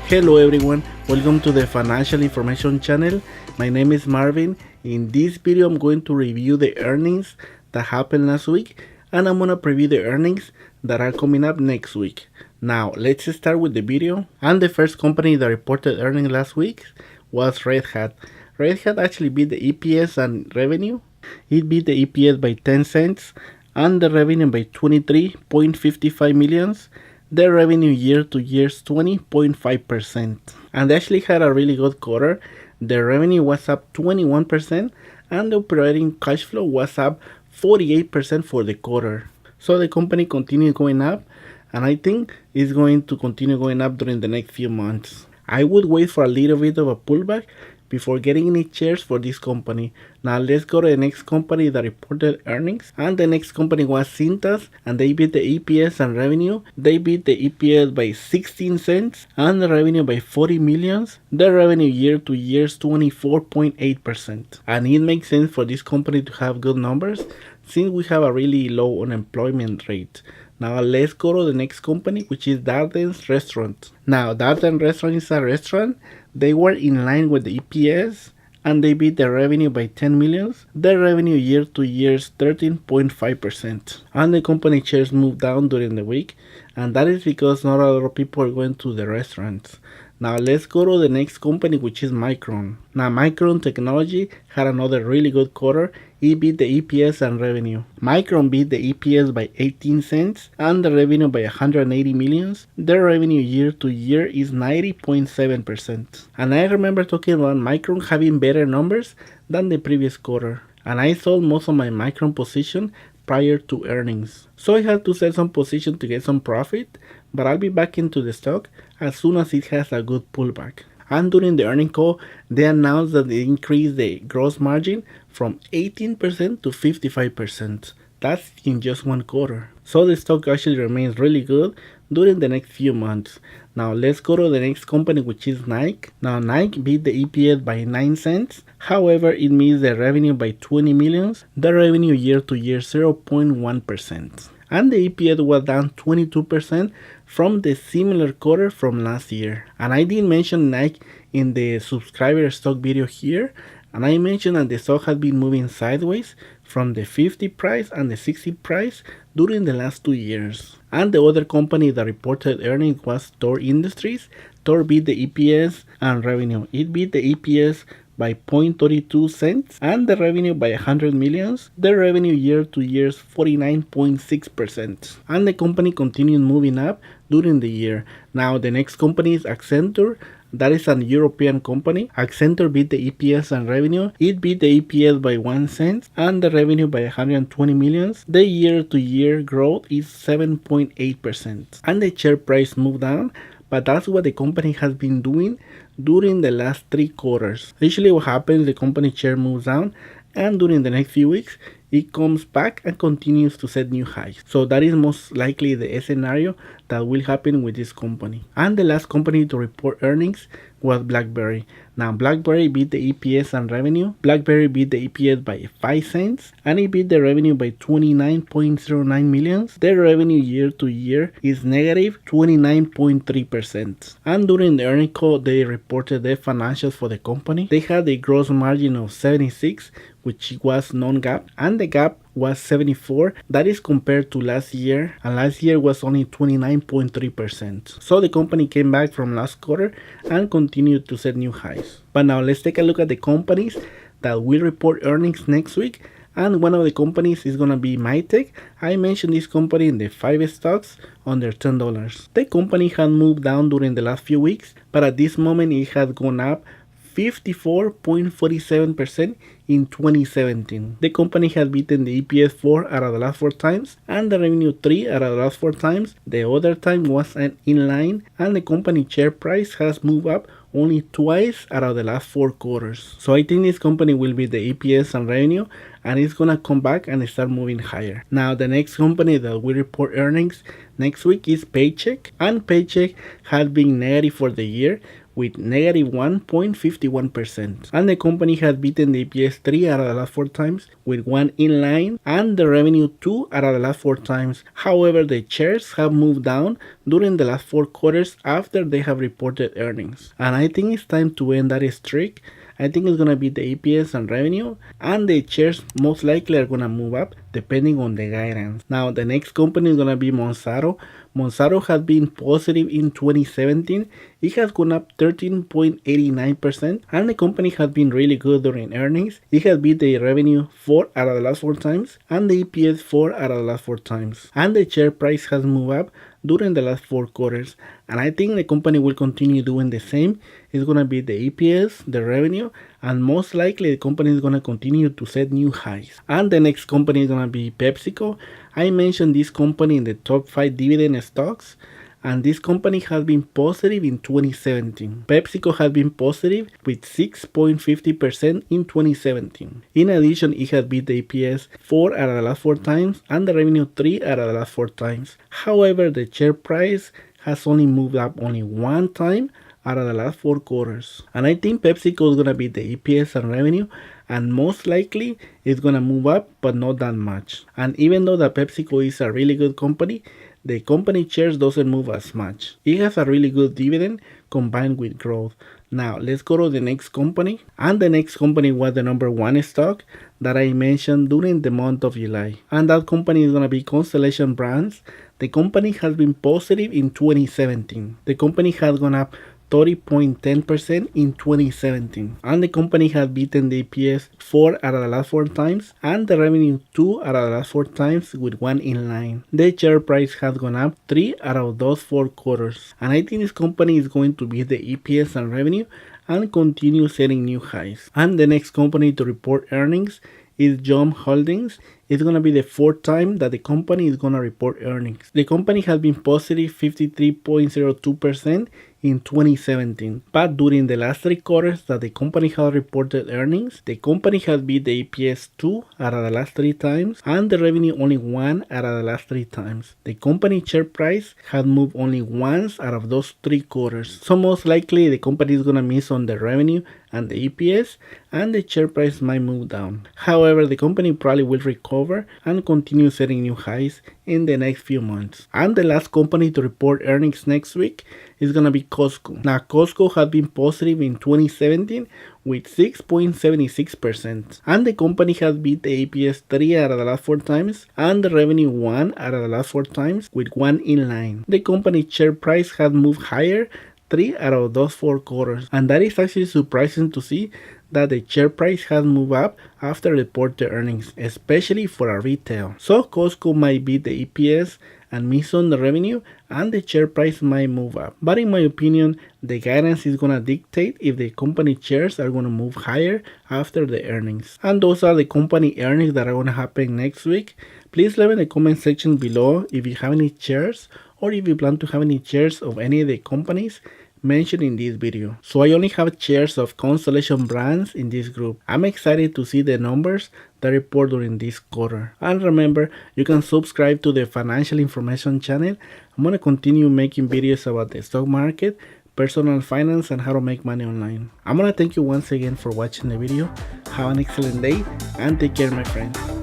Hello everyone, welcome to the Financial Information channel. My name is Marvin. In this video I'm going to review the earnings that happened last week, and I'm going to preview the earnings that are coming up next week. Now let's start with the video. And the first company that reported earnings last week was Red Hat. Red Hat actually beat the EPS and revenue. It beat the EPS by 10 cents and the revenue by 23.55 millions. Their revenue year to year is 20.5%. And they actually had a really good quarter. Their revenue was up 21% and the operating cash flow was up 48% for the quarter. So the company continued going up, and I think it's going to continue going up during the next few months. I would wait for a little bit of a pullback before getting any shares for this company. Now let's go to the next company that reported earnings, and the next company was CINTAS, and they beat the EPS and revenue. They beat the EPS by 16 cents and the revenue by 40 millions. Their revenue year to year is 24.8%, and it makes sense for this company to have good numbers since we have a really low unemployment rate. Now let's go to the next company, which is Darden's Restaurant. Now Darden Restaurant is a restaurant. They were in line with the EPS and they beat their revenue by 10 millions. Their revenue year to year is 13.5%. And the company shares moved down during the week, and that is because not a lot of people are going to the restaurants. Now let's go to the next company, which is MICRON. Now MICRON Technology had another really good quarter. It beat the EPS and revenue. MICRON beat the EPS by 18 cents and the revenue by 180 millions. Their revenue year to year is 90.7%. And I remember talking about MICRON having better numbers than the previous quarter. And I sold most of my MICRON position prior to earnings. So I had to sell some position to get some profit, but I'll be back into the stock as soon as it has a good pullback. And during the earning call, they announced that they increased the gross margin from 18% to 55%. That's in just one quarter. So the stock actually remains really good during the next few months. Now let's go to the next company, which is Nike. Now Nike beat the EPS by 9 cents. However, it missed the revenue by 20 millions. The revenue year to year 0.1%. And the EPS was down 22% from the similar quarter from last year. And I did mention Nike in the subscriber stock video here, and I mentioned that the stock has been moving sideways from the 50 price and the 60 price during the last 2 years. And the other company that reported earnings was THOR Industries. THOR beat the EPS and revenue. It beat the EPS by 0.32 cents and the revenue by 100 millions. The revenue year to year is 49.6%. And the company continued moving up during the year. Now the next company is ACCENTURE. That is an European company. ACCENTURE beat the EPS and revenue. It beat the EPS by 1 cent and the revenue by 120 millions. The year to year growth is 7.8%. And the share price moved down, but that's what the company has been doing during the last 3 quarters. Usually what happens, the company share moves down, and during the next few weeks it comes back and continues to set new highs. So that is most likely the scenario that will happen with this company. And the last company to report earnings was BLACKBERRY. Now BLACKBERRY beat the EPS and revenue. BLACKBERRY beat the EPS by 5 cents and it beat the revenue by 29.09 millions. Their revenue year to year is negative 29.3%. And during the earnings call, they reported their financials for the company. They had a gross margin of 76, which was non-GAAP, and the GAAP was 74. That is compared to last year, and last year was only 29.3%. So the company came back from last quarter and continued to set new highs. But now let's take a look at the companies that will report earnings next week. And one of the companies is gonna be Mitek. I mentioned this company in the 5 stocks under $10. The company had moved down during the last few weeks, but at this moment it has gone up 54.47% in 2017. The company has beaten the EPS 4 out of the last 4 times and the revenue 3 out of the last 4 times. The other time was in line, and the company share price has moved up only twice out of the last 4 quarters. So I think this company will be the EPS and revenue, and it's gonna come back and start moving higher. Now the next company that will report earnings next week is Paychex, and Paychex has been negative for the year with negative 1.51%. And the company has beaten the EPS 3 out of the last 4 times with 1 in line, and the revenue 2 out of the last 4 times. However, the shares have moved down during the last 4 quarters after they have reported earnings. And I think it's time to end that streak. I think it's gonna be the EPS and revenue, and the shares most likely are gonna move up depending on the guidance. Now the next company is gonna be Monsato. Monsato has been positive in 2017. It has gone up 13.89%, and the company has been really good during earnings. It has beat the revenue 4 out of the last 4 times and the EPS 4 out of the last 4 times. And the share price has moved up during the last 4 quarters, and I think the company will continue doing the same. It's gonna be the EPS, the revenue, and most likely the company is gonna continue to set new highs. And the next company is gonna be PepsiCo. I mentioned this company in the top 5 dividend stocks, and this company has been positive in 2017. PepsiCo has been positive with 6.50% in 2017. In addition, it has beat the EPS 4 out of the last 4 times and the revenue 3 out of the last 4 times. However, the share price has only moved up only 1 time out of the last 4 quarters. And I think PepsiCo is going to be the EPS and revenue, and most likely it's going to move up, but not that much. And even though the PepsiCo is a really good company, the company shares doesn't move as much. It has a really good dividend combined with growth. Now let's go to the next company, and the next company was the number 1 stock that I mentioned during the month of July, and that company is going to be Constellation Brands. The company has been positive in 2017. The company has gone up 30.10% in 2017, and the company has beaten the EPS 4 out of the last 4 times and the revenue 2 out of the last 4 times with 1 in line. The share price has gone up 3 out of those 4 quarters, and I think this company is going to beat the EPS and revenue and continue setting new highs. And the next company to report earnings is Yum Holdings. It's going to be the 4th time that the company is going to report earnings. The company has been positive 53.02% in 2017, but during the last 3 quarters that the company has reported earnings, the company has beat the EPS 2 out of the last 3 times and the revenue only 1 out of the last 3 times. The company share price has moved only once out of those 3 quarters, so most likely the company is going to miss on the revenue and the EPS, and the share price might move down. However, the company probably will recover and continue setting new highs in the next few months. And the last company to report earnings next week is going to be Costco. Now Costco has been positive in 2017 with 6.76%, and the company has beat the EPS 3 out of the last 4 times and the revenue 1 out of the last 4 times with 1 in line. The company's share price has moved higher 3 out of those 4 quarters, and that is actually surprising to see that the share price has moved up after reported earnings, especially for a retail. So Costco might beat the EPS and miss on the revenue, and the share price might move up. But in my opinion, the guidance is gonna dictate if the company shares are gonna move higher after the earnings. And those are the company earnings that are gonna happen next week. Please leave in the comment section below if you have any shares, or if you plan to have any shares of any of the companies mentioned in this video. So I only have shares of Constellation Brands in this group. I'm excited to see the numbers that report during this quarter. And remember, you can subscribe to the financial information channel. I'm going to continue making videos about the stock market, personal finance, and how to make money online. I'm going to thank you once again for watching the video. Have an excellent day and take care, my friends.